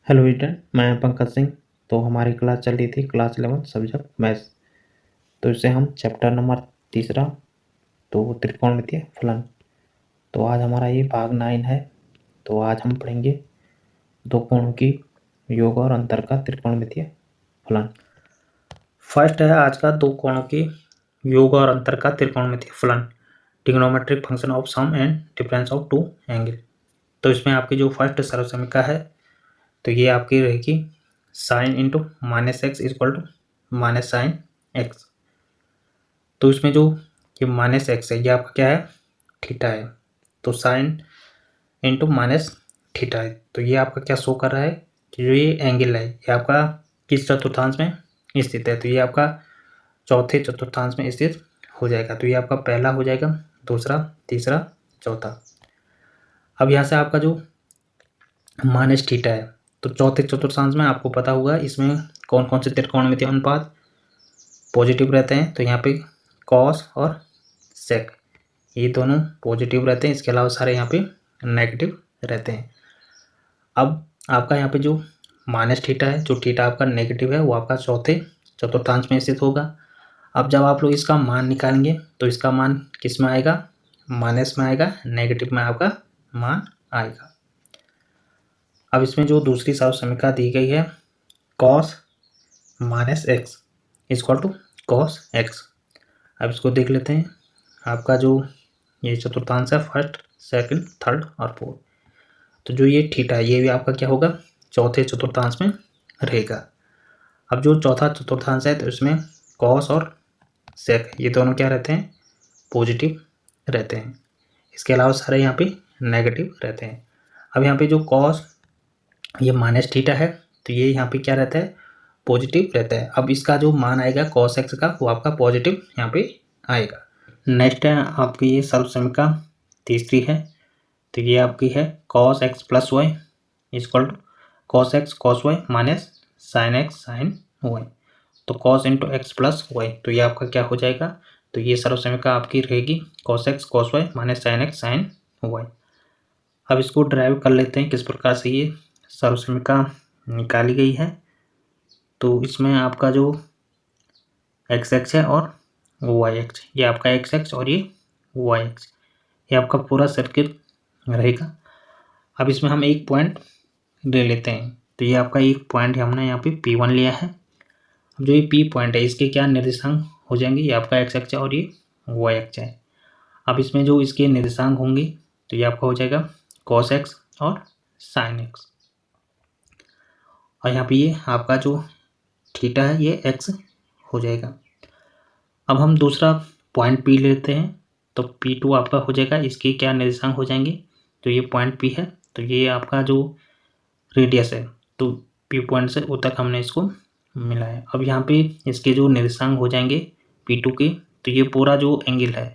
Hello बेटा, मैं पंकज सिंह। तो हमारी क्लास चल रही थी क्लास 11 सब्जेक्ट मैथ्स। तो इससे हम चैप्टर नंबर तीसरा तो त्रिकोणमितीय फलन। तो आज हमारा ये भाग 9 है। तो आज हम पढ़ेंगे दो कोणों की योग और अंतर का त्रिकोणमितीय फलन। फर्स्ट है आज का दो कोणों की योग और अंतर का त्रिकोणमितीय फलन, trigonometric function of sum and difference of two angle. तो इसमें आपकी जो फर्स्ट सर्वसमीका है तो ये आपकी रहेगी sine into minus x equal to minus sine x. तो इसमें जो ये माइनस एक्स है ये आपका क्या है, थीटा है। तो साइन इंटू माइनस थीटा है। तो ये आपका क्या शो कर रहा है कि जो ये एंगल है ये आपका किस चतुर्थांश में स्थित है। तो ये आपका चौथे चतुर्थांश में स्थित हो जाएगा। तो ये आपका पहला हो जाएगा, दूसरा, तीसरा, चौथा। अब यहाँ से आपका जो माइनस थीटा है तो चौथे चतुर्थांश में आपको पता होगा इसमें कौन कौन से त्रिकोणमितीय अनुपात पॉजिटिव रहते हैं। तो यहाँ पे कॉस और सेक ये दोनों पॉजिटिव रहते हैं, इसके अलावा सारे यहाँ पे नेगेटिव रहते हैं। अब आपका यहाँ पे जो माइनस थीटा है, जो थीटा आपका नेगेटिव है, वो आपका चौथे चतुर्थांश में स्थित होगा। अब जब आप लोग इसका मान निकालेंगे तो इसका मान किस में आएगा, माइनस में आएगा, नेगेटिव में आपका मान आएगा। अब इसमें जो दूसरी सर्वसमीका दी गई है cos minus x equal to cos x. अब इसको देख लेते हैं। आपका जो ये चतुर्थांश है फर्स्ट, सेकंड, थर्ड और फोर्थ, तो जो ये थीटा है ये भी आपका क्या होगा, चौथे चतुर्थांश में रहेगा। अब जो चौथा चतुर्थांश है तो इसमें कॉस और सेक ये दोनों क्या रहते हैं, पॉजिटिव रहते हैं। इसके अलावा सारे यहाँ पे नेगेटिव रहते हैं। अब यहाँ पे जो कॉस ये माइनस थीटा है तो ये यहाँ पे क्या रहता है, पॉजिटिव रहता है। अब इसका जो मान आएगा कॉस एक्स का वो आपका पॉजिटिव यहाँ पे आएगा। नेक्स्ट है आपकी ये सर्वसमीका तीसरी है। तो ये आपकी है cos x plus y equal to cos x cos y minus sine x sine y. तो cos into x plus y, तो ये आपका क्या हो जाएगा, तो ये सर्वसमीका आपकी रहेगी cos x cos y minus sine x sine y. अब इसको ड्राइव कर लेते हैं किस प्रकार से ये सर्वसमीका निकाली गई है। तो इसमें आपका जो एक्स एक्स है और वाई एक्स, ये आपका एक्स एक्स और ये वाई एक्स, ये आपका पूरा सर्किल रहेगा। अब इसमें हम एक पॉइंट ले लेते हैं। तो ये आपका एक पॉइंट हमने यहाँ पे P1 लिया है। अब जो ये P पॉइंट है इसके क्या निर्देशांक हो जाएंगे, ये आपका एक्स एक्स है और ये वाई एक्स है। अब इसमें जो इसके निर्देशांक होंगे तो ये आपका हो जाएगा कॉस एक्स और साइन एक्स, और यहाँ पे ये आपका जो थीटा है ये एक्स हो जाएगा। अब हम दूसरा पॉइंट P लेते हैं। तो P2 आपका हो जाएगा, इसके क्या निर्देशांक हो जाएंगे, तो ये पॉइंट P है तो ये आपका जो रेडियस है तो P पॉइंट से O तक हमने इसको मिलाया। अब यहाँ पे इसके जो निर्देशांक हो जाएंगे P2 के, तो ये पूरा जो एंगल है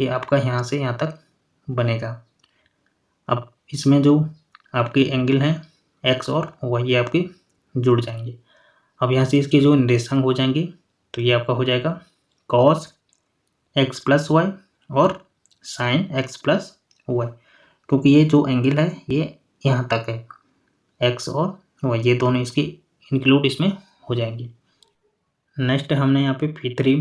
ये आपका यहाँ से यहाँ तक बनेगा। अब इसमें जो आपके एंगल हैं एक्स और वाई ये आपके जुड़ जाएंगे। अब यहाँ से इसके जो निर्देशांक हो जाएंगे तो ये आपका हो जाएगा कॉस एक्स प्लस वाई और साइन एक्स प्लस वाई, क्योंकि ये जो एंगल है ये यहाँ तक है, एक्स और वाई ये दोनों इसके इंक्लूड इसमें हो जाएंगे। नेक्स्ट हमने यहाँ पे P3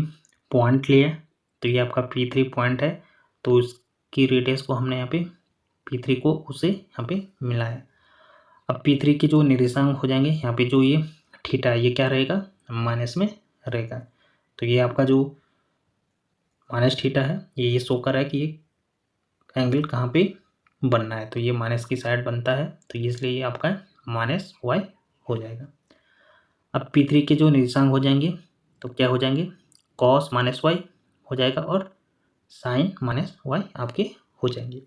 पॉइंट लिया। तो ये आपका P3 पॉइंट है तो उसकी रेडियस को हमने यहाँ पे P3 को उसे यहाँ पे मिलाया। अब P3 के जो निर्देशांक हो जाएंगे यहाँ पे जो ये थीटा ये क्या रहेगा, माइनस में रहेगा। तो ये आपका जो माइनस थीटा है ये शो कर रहा है कि ये एंगल कहाँ पे बनना है, तो ये माइनस की साइड बनता है तो इसलिए ये आपका माइनस वाई हो जाएगा। अब P3 के जो निर्देशांक हो जाएंगे तो क्या हो जाएंगे, कॉस माइनस वाई हो जाएगा और साइन माइनस वाई आपके हो जाएंगे।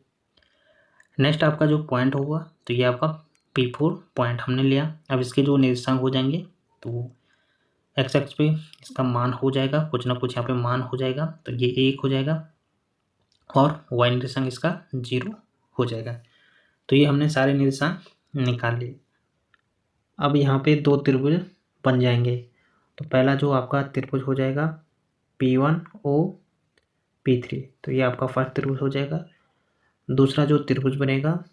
नेक्स्ट आपका जो पॉइंट होगा तो ये आपका P4 पॉइंट हमने लिया। अब इसके जो निर्देशांक हो जाएंगे तो एक्स एक्स पे इसका मान हो जाएगा, कुछ ना कुछ यहाँ पे मान हो जाएगा, तो ये 1 हो जाएगा और वाई निर्देशांक इसका 0 हो जाएगा। तो ये हमने सारे निर्देशांक निकाल लिए। अब यहाँ पे दो त्रिभुज बन जाएंगे। तो पहला जो आपका त्रिभुज हो जाएगा P1O P3, तो ये आपका फर्स्ट त्रिभुज हो जाएगा। दूसरा जो त्रिभुज बनेगा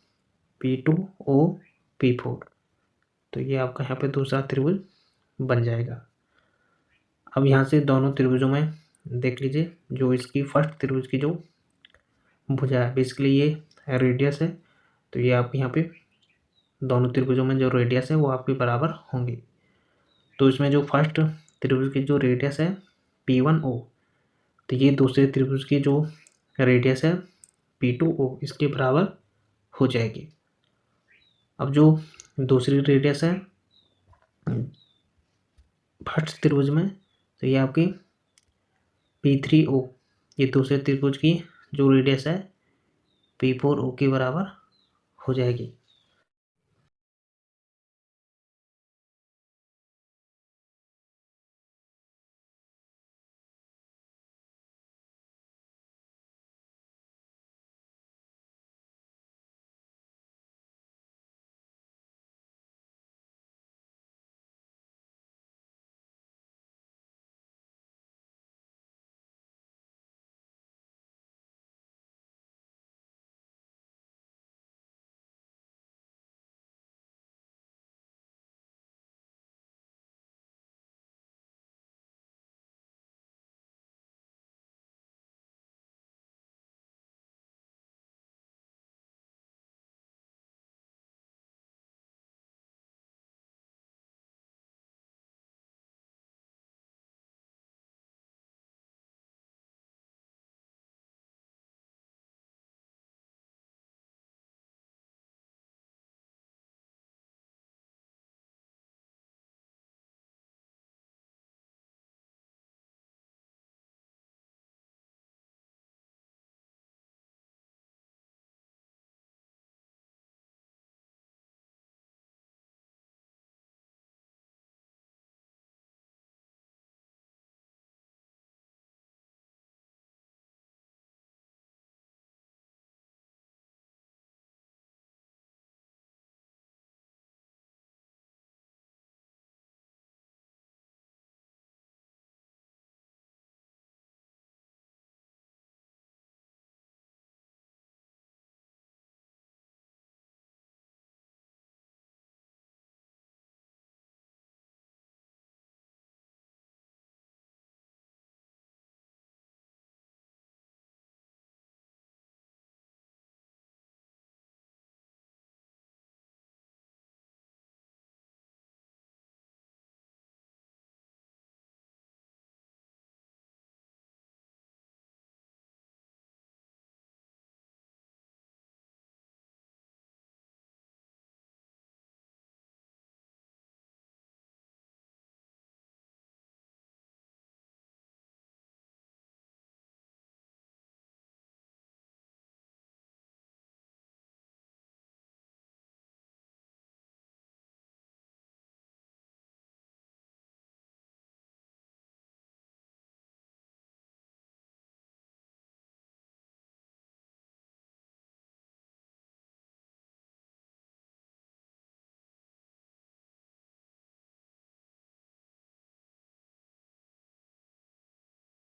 P2O P4, तो तो ये आपका यहाँ पे दूसरा त्रिभुज बन जाएगा। अब यहाँ से दोनों त्रिभुजों में देख लीजिए, जो इसकी फर्स्ट त्रिभुज की जो भुजा है, बेसिकली ये रेडियस है, तो ये आप यहाँ पे दोनों त्रिभुजों में जो रेडियस है वो आपके बराबर होंगे। तो इसमें जो फर्स्ट त्रिभुज की जो रेडियस है P1O, तो ये दूसरे त्रिभुज की जो रेडियस है P2O इसके बराबर हो जाएगी। अब जो दूसरी रेडियस है फर्स्ट त्रिभुज में, तो ये आपकी P3O, ये दूसरे त्रिभुज की जो रेडियस है P4O के बराबर हो जाएगी।